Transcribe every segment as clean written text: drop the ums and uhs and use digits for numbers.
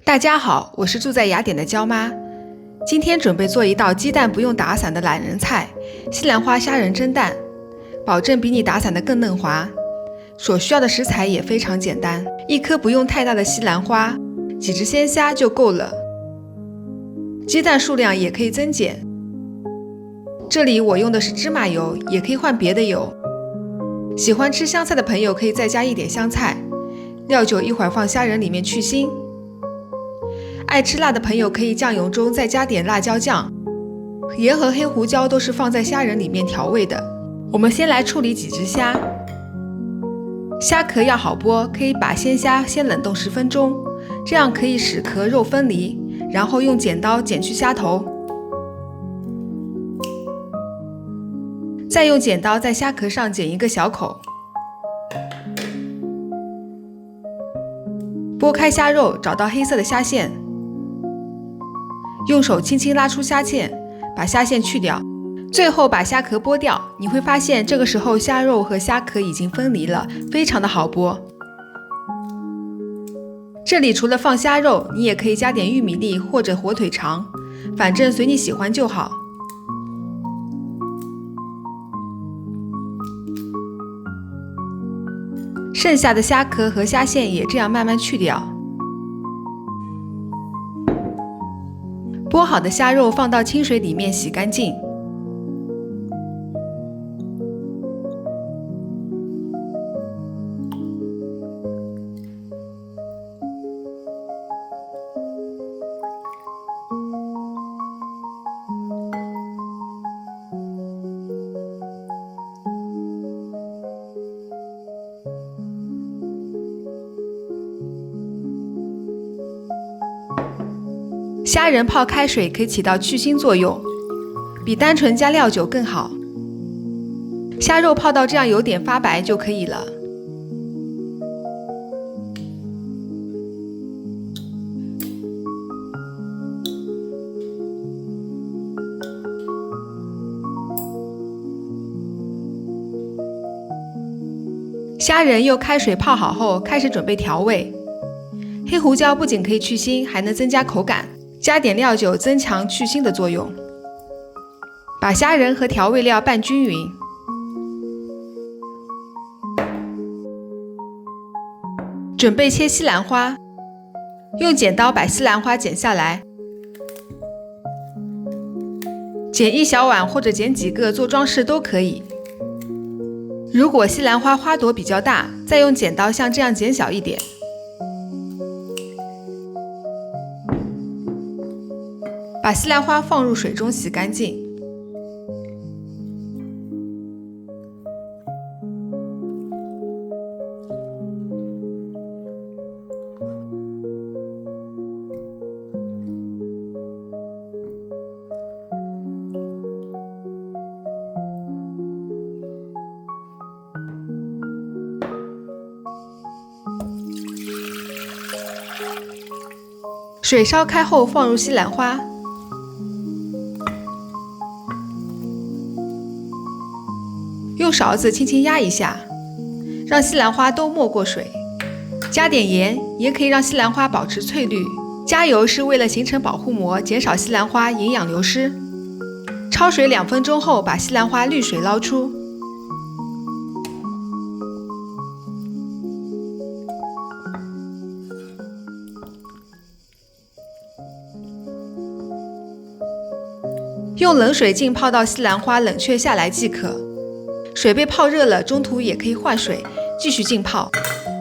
大家好，我是住在雅典的娇妈。今天准备做一道鸡蛋不用打散的懒人菜——西兰花虾仁蒸蛋，保证比你打散的更嫩滑。所需要的食材也非常简单，一颗不用太大的西兰花，几只鲜虾就够了。鸡蛋数量也可以增减，这里我用的是芝麻油，也可以换别的油。喜欢吃香菜的朋友可以再加一点香菜，料酒一会儿放虾仁里面去腥。爱吃辣的朋友可以酱油中再加点辣椒酱，盐和黑胡椒都是放在虾仁里面调味的。我们先来处理几只虾，虾壳要好剥，可以把鲜虾先冷冻10分钟，这样可以使壳肉分离，然后用剪刀剪去虾头，再用剪刀在虾壳上剪一个小口。剥开虾肉，找到黑色的虾线，用手轻轻拉出虾线，把虾线去掉，最后把虾壳剥掉。你会发现这个时候虾肉和虾壳已经分离了，非常的好剥。这里除了放虾肉，你也可以加点玉米粒或者火腿肠，反正随你喜欢就好。剩下的虾壳和虾线也这样慢慢去掉。剥好的虾肉放到清水里面洗干净。虾仁泡开水可以起到去腥作用，比单纯加料酒更好。虾肉泡到这样有点发白就可以了。虾仁用开水泡好后，开始准备调味。黑胡椒不仅可以去腥，还能增加口感，加点料酒增强去腥的作用。把虾仁和调味料拌均匀。准备切西兰花，用剪刀把西兰花剪下来，剪一小碗或者剪几个做装饰都可以。如果西兰花花朵比较大，再用剪刀像这样剪小一点。把西兰花放入水中洗干净。水烧开后放入西兰花。用勺子轻轻压一下，让西兰花都没过水。加点盐，也可以让西兰花保持翠绿。加油是为了形成保护膜，减少西兰花营养流失。焯水2分钟后，把西兰花滤水捞出。用冷水浸泡到西兰花冷却下来即可。水被泡热了，中途也可以换水，继续浸泡。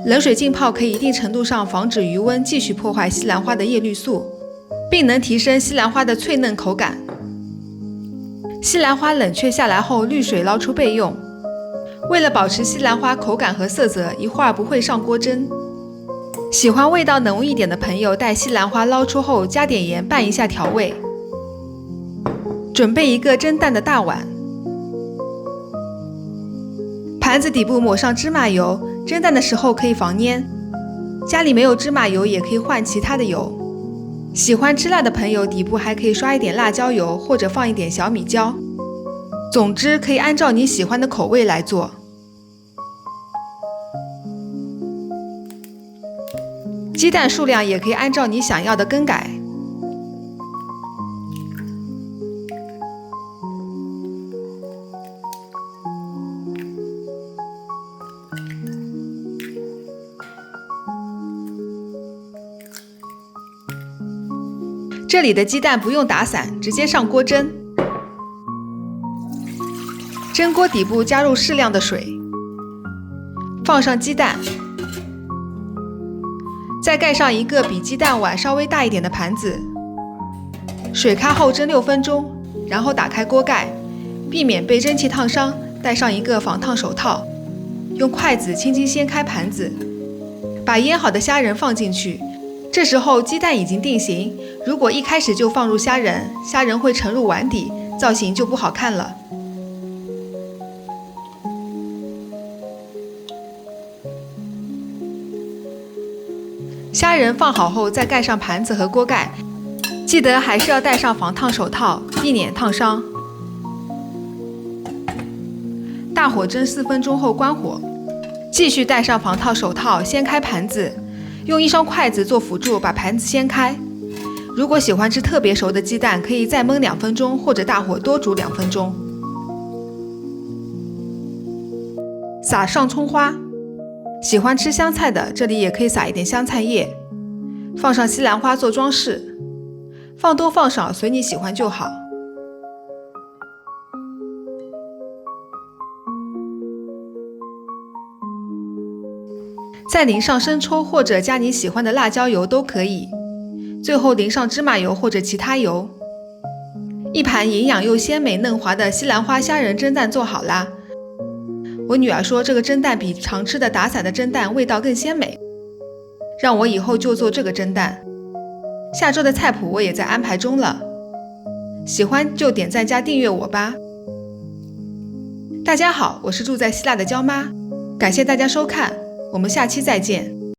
冷水浸泡可以一定程度上防止余温继续破坏西兰花的叶绿素，并能提升西兰花的脆嫩口感。西兰花冷却下来后，滤水捞出备用。为了保持西兰花口感和色泽，一会儿不会上锅蒸。喜欢味道浓一点的朋友，待西兰花捞出后，加点盐拌一下调味。准备一个蒸蛋的大碗。盘子底部抹上芝麻油，蒸蛋的时候可以防粘。家里没有芝麻油也可以换其他的油。喜欢吃辣的朋友，底部还可以刷一点辣椒油，或者放一点小米椒。总之，可以按照你喜欢的口味来做。鸡蛋数量也可以按照你想要的更改。这里的鸡蛋不用打散，直接上锅蒸。蒸锅底部加入适量的水，放上鸡蛋，再盖上一个比鸡蛋碗稍微大一点的盘子。水开后蒸6分钟，然后打开锅盖，避免被蒸汽烫伤，戴上一个防烫手套，用筷子轻轻掀开盘子，把腌好的虾仁放进去。这时候鸡蛋已经定型，如果一开始就放入虾仁，虾仁会沉入碗底，造型就不好看了。虾仁放好后，再盖上盘子和锅盖，记得还是要戴上防烫手套，避免烫伤。大火蒸4分钟后关火，继续戴上防烫手套，掀开盘子，用一双筷子做辅助，把盘子掀开。如果喜欢吃特别熟的鸡蛋，可以再焖2分钟，或者大火多煮2分钟。撒上葱花，喜欢吃香菜的，这里也可以撒一点香菜叶。放上西兰花做装饰，放多放少随你喜欢就好。再淋上生抽或者加你喜欢的辣椒油都可以，最后淋上芝麻油或者其他油。一盘营养又鲜美嫩滑的西兰花虾仁蒸蛋做好啦。我女儿说这个蒸蛋比常吃的打散的蒸蛋味道更鲜美，让我以后就做这个蒸蛋。下周的菜谱我也在安排中了，喜欢就点赞加订阅我吧。大家好，我是住在希腊的娇妈，感谢大家收看，我们下期再见。